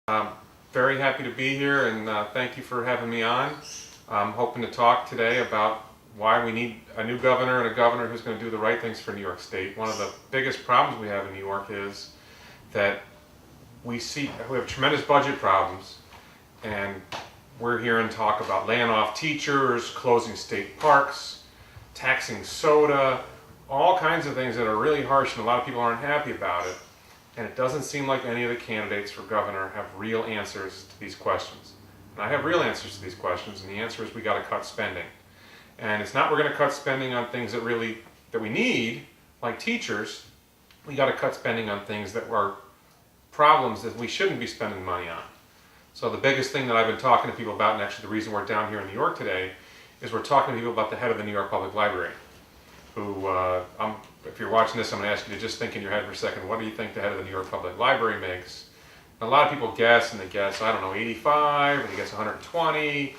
I'm very happy to be here, and thank you for having me on. I'm hoping to talk today about why we need a new governor and a governor who's going to do the right things for New York State. One of the biggest problems we have in New York is that we have tremendous budget problems, and we're hearing talk about laying off teachers, closing state parks, taxing soda, all kinds of things that are really harsh, and a lot of people aren't happy about it. And it doesn't seem like any of the candidates for governor have real answers to these questions. And I have real answers to these questions, and the answer is we got to cut spending. And it's not we're going to cut spending on things that we need, like teachers. We got to cut spending on things that are problems that we shouldn't be spending money on. So the biggest thing that I've been talking to people about, and actually the reason we're down here in New York today, is we're talking to people about the head of the New York Public Library, who, if you're watching this, I'm going to ask you to just think in your head for a second, what do you think the head of the New York Public Library makes? And a lot of people guess, and they guess, I don't know, 85, or they guess 120,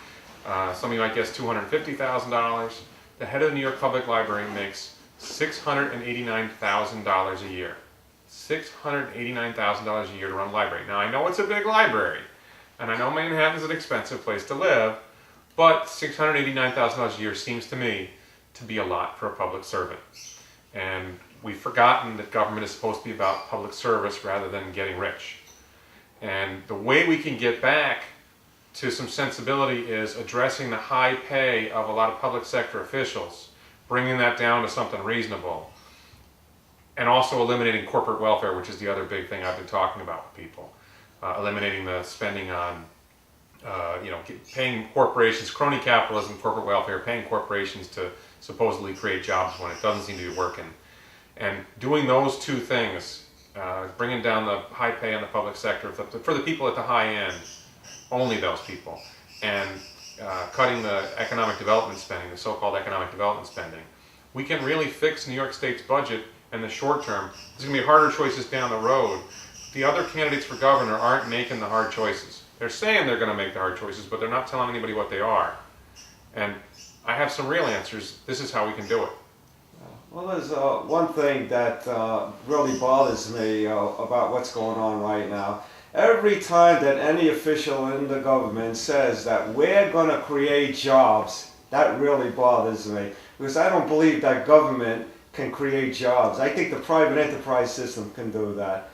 some of you might guess $250,000. The head of the New York Public Library makes $689,000 a year. $689,000 a year to run a library. Now, I know it's a big library, and I know Manhattan's an expensive place to live, but $689,000 a year seems to me to be a lot for a public servant. And we've forgotten that government is supposed to be about public service rather than getting rich. And the way we can get back to some sensibility is addressing the high pay of a lot of public sector officials, bringing that down to something reasonable, and also eliminating corporate welfare, which is the other big thing I've been talking about with people. Eliminating the spending on paying corporations, crony capitalism, corporate welfare, paying corporations to supposedly create jobs when it doesn't seem to be working. And doing those two things, bringing down the high pay in the public sector for the people at the high end, only those people, and cutting the economic development spending, the so-called economic development spending, we can really fix New York State's budget in the short term. There's going to be harder choices down the road. The other candidates for governor aren't making the hard choices. They're saying they're going to make the hard choices, but they're not telling anybody what they are. And I have some real answers. This is how we can do it. Well, there's one thing that really bothers me about what's going on right now. Every time that any official in the government says that we're going to create jobs, that really bothers me. Because I don't believe that government can create jobs. I think the private enterprise system can do that.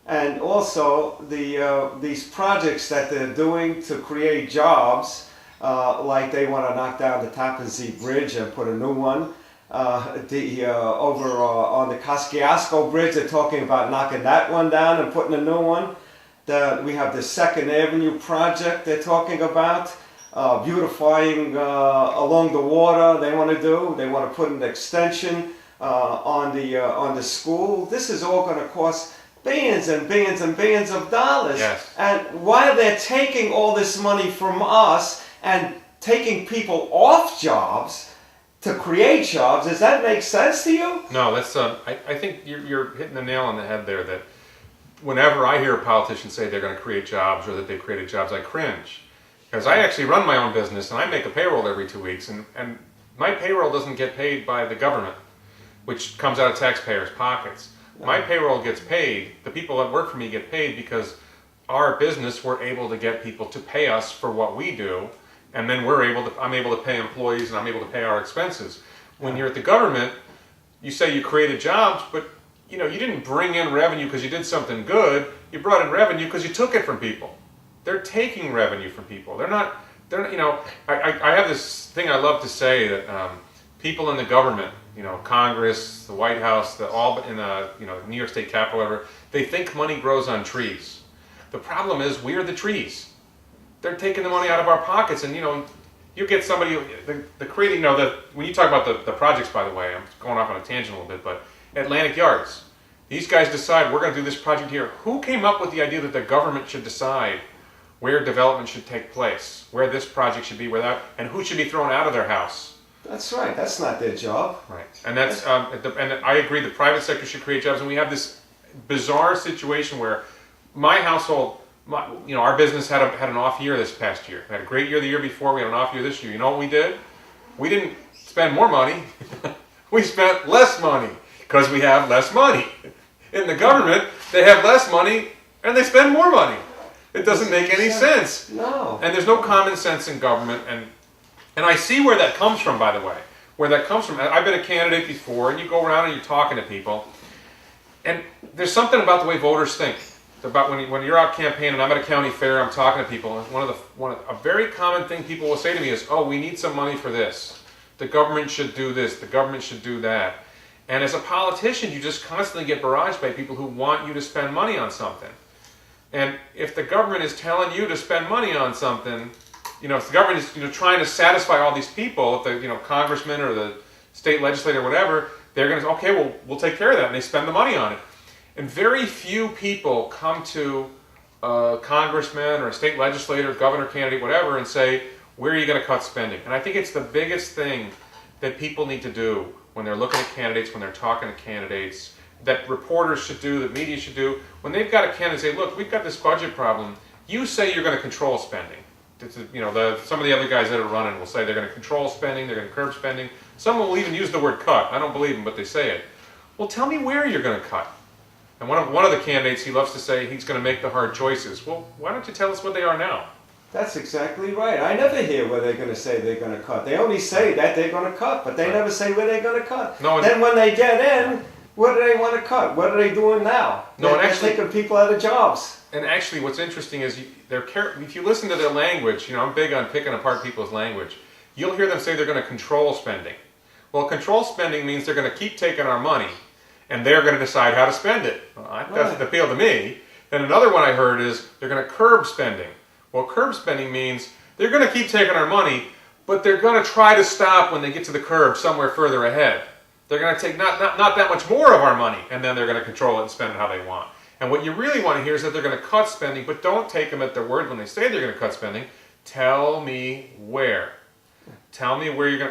And also, these projects that they're doing to create jobs, like they want to knock down the Tappan Zee Bridge and put a new one. Over on the Kosciuszko Bridge, they're talking about knocking that one down and putting a new one. We have the 2nd Avenue project they're talking about, beautifying along the water they want to do. They want to put an extension on the school. This is all going to cost billions and billions and billions of dollars. Yes. And while they're taking all this money from us and taking people off jobs to create jobs, does that make sense to you? No, that's. I think you're hitting the nail on the head there. That whenever I hear a politician say they're going to create jobs or that they created jobs, I cringe, because I actually run my own business and I make a payroll every 2 weeks, and my payroll doesn't get paid by the government, which comes out of taxpayers' pockets. My payroll gets paid, the people that work for me get paid because our business, we're able to get people to pay us for what we do, and then I'm able to pay employees and I'm able to pay our expenses. When you're at the government, you say you created jobs, but you didn't bring in revenue because you did something good. You brought in revenue because you took it from people. They're taking revenue from people. They're not, I have this thing I love to say that people in the government, Congress, the White House, all in the New York State Capitol, whatever, they think money grows on trees. The problem is we're the trees. They're taking the money out of our pockets, and you get somebody when you talk about the projects, by the way, I'm going off on a tangent a little bit, but Atlantic Yards, these guys decide we're going to do this project here. Who came up with the idea that the government should decide where development should take place, where this project should be, and who should be thrown out of their house? That's right. That's not their job. Right, and that's and I agree. The private sector should create jobs, and we have this bizarre situation where my household, our business had an off year this past year. We had a great year the year before. We had an off year this year. You know what we did? We didn't spend more money. We spent less money because we have less money. In the government, they have less money and they spend more money. It doesn't make any sense. No. And there's no common sense in government, and I see where that comes from, by the way. Where that comes from. I've been a candidate before, and you go around and you're talking to people, and there's something about the way voters think. About when you're out campaigning, I'm at a county fair, I'm talking to people, and a very common thing people will say to me is, "Oh, we need some money for this. The government should do this. The government should do that." And as a politician, you just constantly get barraged by people who want you to spend money on something. And if the government is telling you to spend money on something, if the government is trying to satisfy all these people, if the congressman or the state legislator or whatever, they're going to say, okay, well, we'll take care of that, and they spend the money on it. And very few people come to a congressman or a state legislator, governor candidate, whatever, and say, where are you going to cut spending? And I think it's the biggest thing that people need to do when they're looking at candidates, when they're talking to candidates, that reporters should do, that media should do. When they've got a candidate say, look, we've got this budget problem, you say you're going to control spending. Some of the other guys that are running will say they're going to control spending, they're going to curb spending. Some will even use the word cut. I don't believe them, but they say it. Well, tell me where you're going to cut. And one of the candidates, he loves to say he's going to make the hard choices. Well, why don't you tell us what they are now? That's exactly right. I never hear where they're going to say they're going to cut. They only say that they're going to cut, but they never say where they're going to cut. No, then when they get in, what do they want to cut? What are they doing now? They're taking people out of jobs. And actually, what's interesting is if you listen to their language, I'm big on picking apart people's language. You'll hear them say they're going to control spending. Well, control spending means they're going to keep taking our money, and they're going to decide how to spend it. Well, that doesn't appeal to me. Then another one I heard is they're going to curb spending. Well, curb spending means they're going to keep taking our money, but they're going to try to stop when they get to the curb somewhere further ahead. They're going to take not that much more of our money, and then they're going to control it and spend it how they want. And what you really want to hear is that they're going to cut spending, but don't take them at their word when they say they're going to cut spending. Tell me where. Tell me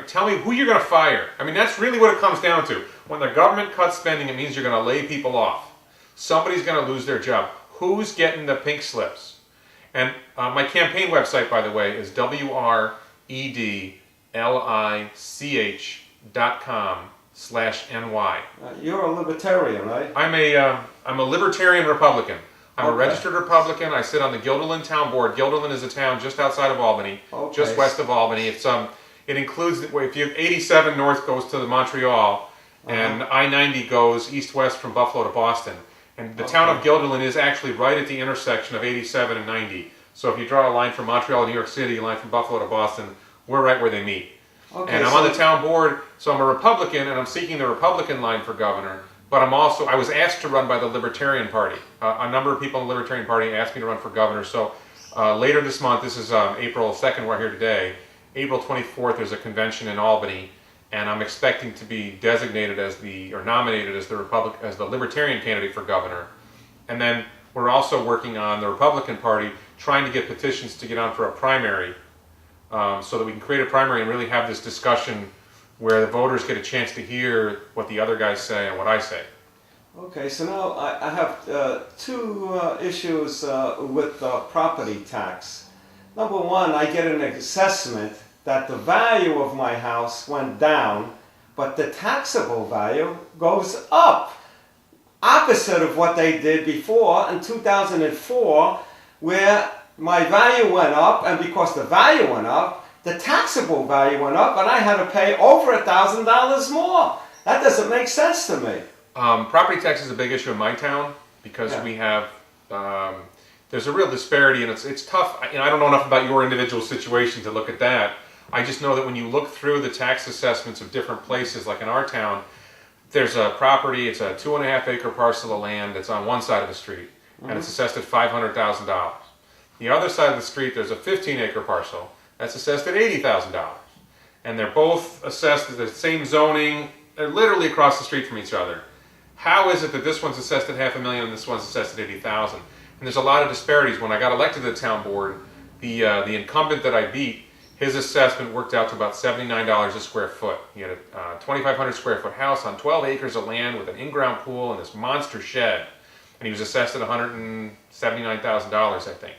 tell me who you're going to fire. I mean, that's really what it comes down to. When the government cuts spending, it means you're going to lay people off. Somebody's going to lose their job. Who's getting the pink slips? And my campaign website, by the way, is WREDLICH.com/NY. You're a libertarian, right? I'm a libertarian Republican. I'm a registered Republican. I sit on the Guilderland Town Board. Guilderland is a town just outside of Albany, just west of Albany. It includes, if you have 87 north goes to Montreal, and I-90 goes east-west from Buffalo to Boston. And the town of Guilderland is actually right at the intersection of 87 and 90. So if you draw a line from Montreal to New York City, a line from Buffalo to Boston, we're right where they meet. And I'm on the town board, so I'm a Republican, and I'm seeking the Republican line for governor. But I was asked to run by the Libertarian Party. A number of people in the Libertarian Party asked me to run for governor. So later this month, this is April 2nd, we're here today. April 24th, there's a convention in Albany, and I'm expecting to be designated nominated as the Libertarian candidate for governor. And then we're also working on the Republican Party, trying to get petitions to get on for a primary, so that we can create a primary and really have this discussion where the voters get a chance to hear what the other guys say and what I say. Okay, so now I have two issues with property tax. Number one, I get an assessment that the value of my house went down, but the taxable value goes up. Opposite of what they did before in 2004, where my value went up, and because the value went up, the taxable value went up, and I had to pay over $1,000 more. That doesn't make sense to me. Property tax is a big issue in my town because we have, there's a real disparity, and it's tough. I don't know enough about your individual situation to look at that. I just know that when you look through the tax assessments of different places, like in our town, there's a property, it's a 2.5 acre parcel of land that's on one side of the street, and it's assessed at $500,000. The other side of the street, there's a 15 acre parcel that's assessed at $80,000. And they're both assessed at the same zoning. They're literally across the street from each other. How is it that this one's assessed at $500,000 and this one's assessed at $80,000? And there's a lot of disparities. When I got elected to the town board, the incumbent that I beat, his assessment worked out to about $79 a square foot. He had a 2,500 square foot house on 12 acres of land with an in-ground pool and this monster shed. And he was assessed at $179,000, I think.